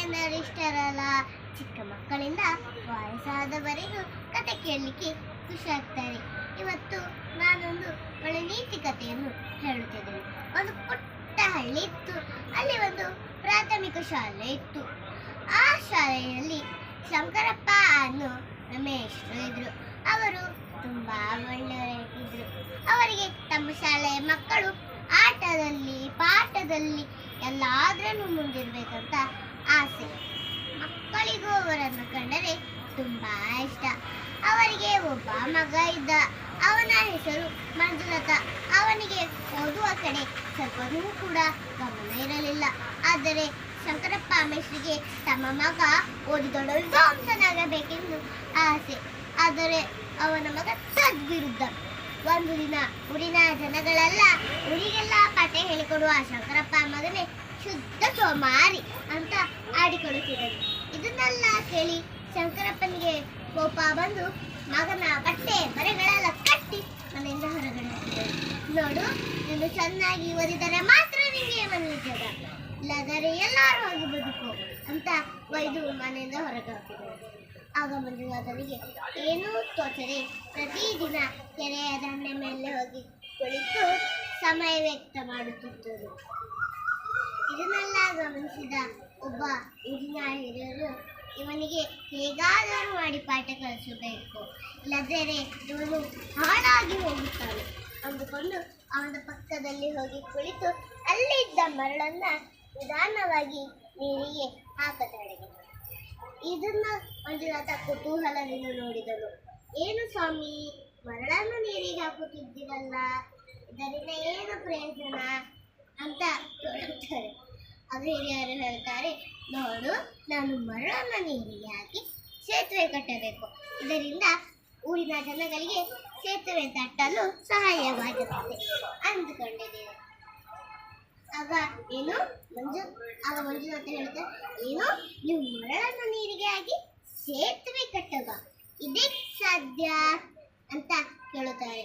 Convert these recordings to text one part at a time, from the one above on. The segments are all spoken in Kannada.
ಜನರಿಷ್ಟರಲ್ಲ. ಚಿಕ್ಕ ಮಕ್ಕಳಿಂದ ವಯಸ್ಸಾದವರೆಗೂ ಕತೆ ಕೇಳಲಿಕ್ಕೆ ಖುಷಿ ಆಗ್ತಾರೆ. ಇವತ್ತು ನಾನೊಂದು ಒಳ್ಳೆ ನೀತಿ ಕಥೆಯನ್ನು ಹೇಳುತ್ತಿದ್ದೇನೆ. ಒಂದು ಪುಟ್ಟ ಹಳ್ಳಿ ಇತ್ತು. ಅಲ್ಲಿ ಒಂದು ಪ್ರಾಥಮಿಕ ಶಾಲೆ ಇತ್ತು. ಆ ಶಾಲೆಯಲ್ಲಿ ಶಂಕರಪ್ಪ ಅನ್ನೋ ರಮೇಶರು ಇದ್ರು. ಅವರು ತುಂಬಾ ಒಳ್ಳೆಯವರಾಗಿದ್ರು. ಅವರಿಗೆ ತಮ್ಮ ಶಾಲೆಯ ಮಕ್ಕಳು ಆಟದಲ್ಲಿ ಪಾಠದಲ್ಲಿ ಎಲ್ಲಾದ್ರಲ್ಲೂ ಮುಂದಿರ್ಬೇಕಂತ ಆಸೆ. ಮಕ್ಕಳಿಗೂ ಅವರನ್ನು ಕಂಡರೆ ತುಂಬಾ ಇಷ್ಟ. ಅವರಿಗೆ ಒಬ್ಬ ಮಗ ಇದ್ದ. ಅವನ ಹೆಸರು ಮಂಜುನಾಥ. ಅವನಿಗೆ ಓದುವ ಕಡೆ ಸ್ವಲ್ಪನೂ ಕೂಡ ಗಮನ ಇರಲಿಲ್ಲ. ಆದರೆ ಶಂಕರಪ್ಪ ಮೇಷ್ಟ್ರಿಗೆ ತಮ್ಮ ಮಗ ಓದಿ ದೊಡ್ಡ ವಿದ್ವಾಂಸನಾಗಬೇಕೆಂದು ಆಸೆ. ಆದರೆ ಅವನ ಮಗ ತದ್ವಿರುದ್ಧ. ಒಂದು ದಿನ ಊರಿನ ಜನಗಳೆಲ್ಲ ಊರಿಗೆಲ್ಲ ಪಾಠ ಹೇಳಿಕೊಡುವ ಶಂಕರಪ್ಪ ಮಗನೇ ಶುದ್ಧ ಸೋಮಾರಿ ಅಂತ ಆಡಿಕೊಳ್ಳುತ್ತಿದ್ದರು. ಇದನ್ನೆಲ್ಲ ಕೇಳಿ ಶಂಕರಪ್ಪನಿಗೆ ಕೋಪ ಬಂದು ಮಗನ ಬಟ್ಟೆ ಬರೆಗಳೆಲ್ಲ ಕಟ್ಟಿ ಮನೆಯಿಂದ ಹೊರಗಡೆ ಹಾಕಿದರು. ನೋಡು, ನೀನು ಚೆನ್ನಾಗಿ ಓದಿದರೆ ಮಾತ್ರ ನಿಮಗೆ ಮನೆ ಜಾಗ, ಇಲ್ಲದರೆ ಎಲ್ಲರೂ ಹೋಗಿ ಬದುಕು ಅಂತ ಒಯ್ದು ಮನೆಯಿಂದ ಹೊರಗೆ ಹಾಕಿದರು. ಆಗ ಮಂಜುನಾಥನಿಗೆ ಏನೂ ತೋಚದೆ ಪ್ರತಿದಿನ ಕೆರೆಯ ದಂಡೆ ಮೇಲೆ ಹೋಗಿ ಕುಳಿತು ಸಮಯ ವ್ಯಕ್ತ ಮಾಡುತ್ತಿದ್ದರು. ಇದನ್ನೆಲ್ಲ ಗಮನಿಸಿದ ಒಬ್ಬ ಊರಿನ ಹಿರಿಯರು ಇವನಿಗೆ ಹೇಗಾದರೂ ಮಾಡಿ ಪಾಠ ಕಲಿಸಬೇಕು, ಇಲ್ಲದರೆ ಇವನು ಹಾಳಾಗಿ ಹೋಗುತ್ತಾನೆ ಅಂದುಕೊಂಡು ಅವನ ಪಕ್ಕದಲ್ಲಿ ಹೋಗಿ ಕುಳಿತು ಅಲ್ಲಿದ್ದ ಮರಳನ್ನ ನಿಧಾನವಾಗಿ ನೀರಿಗೆ ಹಾಕತೊಡಗಿದ. ಇದನ್ನ ಮಂಜುನಾಥ ಕುತೂಹಲದಿಂದ ನೋಡಿದನು. ಏನು ಸ್ವಾಮಿ, ಮರಳನ್ನು ನೀರಿಗೆ ಹಾಕುತ್ತಿದ್ದೀರಲ್ಲ, ಇದರಿಂದ ಏನು ಪ್ರಯೋಜನ ಅಂತ ಕೇಳುತ್ತಾರೆ. ಅದು ಹಿರಿಯರು ಹೇಳ್ತಾರೆ, ನೋಡು, ನಾನು ಮರಳನ್ನು ನೀರಿಗೆ ಹಾಕಿ ಸೇತುವೆ ಕಟ್ಟಬೇಕು. ಇದರಿಂದ ಊರಿನ ಜನಗಳಿಗೆ ಸೇತುವೆ ತಟ್ಟಲು ಸಹಾಯವಾಗುತ್ತದೆ ಅಂದುಕೊಂಡಿದ್ದೇನೆ. ಆಗ ಮಂಜುನಾಥ ಹೇಳ್ತಾರೆ, ಏನು, ನೀವು ಮರಳನ್ನು ನೀರಿಗೆ ಹಾಕಿ ಸೇತುವೆ ಕಟ್ಟುವ, ಇದೇ ಸಾಧ್ಯ ಅಂತ ಕೇಳುತ್ತಾರೆ.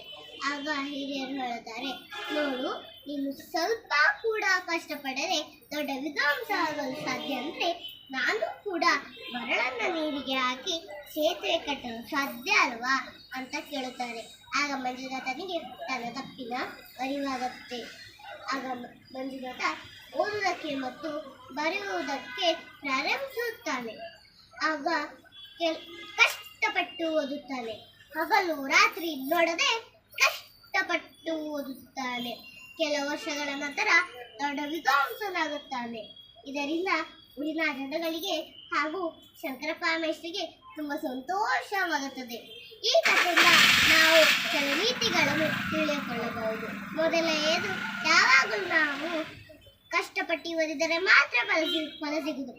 ಆಗ ಹಿರಿಯರು ಹೇಳುತ್ತಾರೆ, ನೋಡು, ನೀನು ಸ್ವಲ್ಪ ಕೂಡ ಕಷ್ಟಪಡದೆ ದೊಡ್ಡ ವಿದ್ವಾಂಸ ಆಗಲು ಸಾಧ್ಯ ಅಂದ್ರೆ ನಾನು ಕೂಡ ಮರಳನ್ನು ನೀರಿಗೆ ಹಾಕಿ ಸೇತುವೆ ಕಟ್ಟಲು ಸಾಧ್ಯ ಅಲ್ವಾ ಅಂತ ಕೇಳುತ್ತಾರೆ. ಆಗ ಮಂಜುನಾಥನಿಗೆ ತನ್ನ ತಪ್ಪಿನ ಅರಿವಾಗುತ್ತೆ. ಆಗ ಮಂಜುನಾಥ ಓದುವುದಕ್ಕೆ ಮತ್ತು ಬರೆಯುವುದಕ್ಕೆ ಪ್ರಾರಂಭಿಸುತ್ತಾನೆ. ಆಗ ಕಷ್ಟಪಟ್ಟು ಓದುತ್ತಾನೆ. ಹಗಲು ರಾತ್ರಿ ನೋಡದೆ ಕಷ್ಟಪಟ್ಟು ಓದುತ್ತಾನೆ. ಕೆಲವು ವರ್ಷಗಳ ನಂತರ ದೊಡ್ಡ ವಿದ್ವಾಂಸನಾಗುತ್ತಾನೆ. ಇದರಿಂದ ಊರಿನ ಜನಗಳಿಗೆ ಹಾಗೂ ಶಂಕರಪ್ಪ ಮೇಷ್ಟ್ರಿಗೆ ತುಂಬ ಸಂತೋಷವಾಗುತ್ತದೆ. ಈ ಕಥೆಯಿಂದ ನಾವು ಕೆಲವು ನೀತಿಗಳನ್ನು ತಿಳಿದುಕೊಳ್ಳಬಹುದು. ಮೊದಲನೆಯದು, ಯಾವಾಗಲೂ ನಾವು ಕಷ್ಟಪಟ್ಟು ಓದಿದರೆ ಮಾತ್ರ ಫಲ ಸಿಗುವುದು.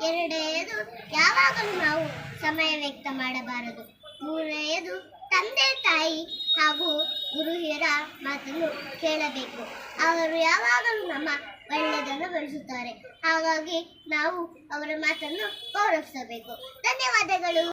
ಎರಡನೆಯದು, ಯಾವಾಗಲೂ ನಾವು ಸಮಯ ವ್ಯಕ್ತ ಮಾಡಬಾರದು. ಮೂರನೆಯದು, ತಂದೆ ತಾಯಿ ಹಾಗೂ ಗುರು ಹಿರಿಯರ ಮಾತನ್ನು ಕೇಳಬೇಕು. ಅವರು ಯಾವಾಗಲೂ ನಮ್ಮ ಒಳ್ಳೆಯದನ್ನು ಬಯಸುತ್ತಾರೆ. ಹಾಗಾಗಿ ನಾವು ಅವರ ಮಾತನ್ನು ಗೌರವಿಸಬೇಕು. ಧನ್ಯವಾದಗಳು.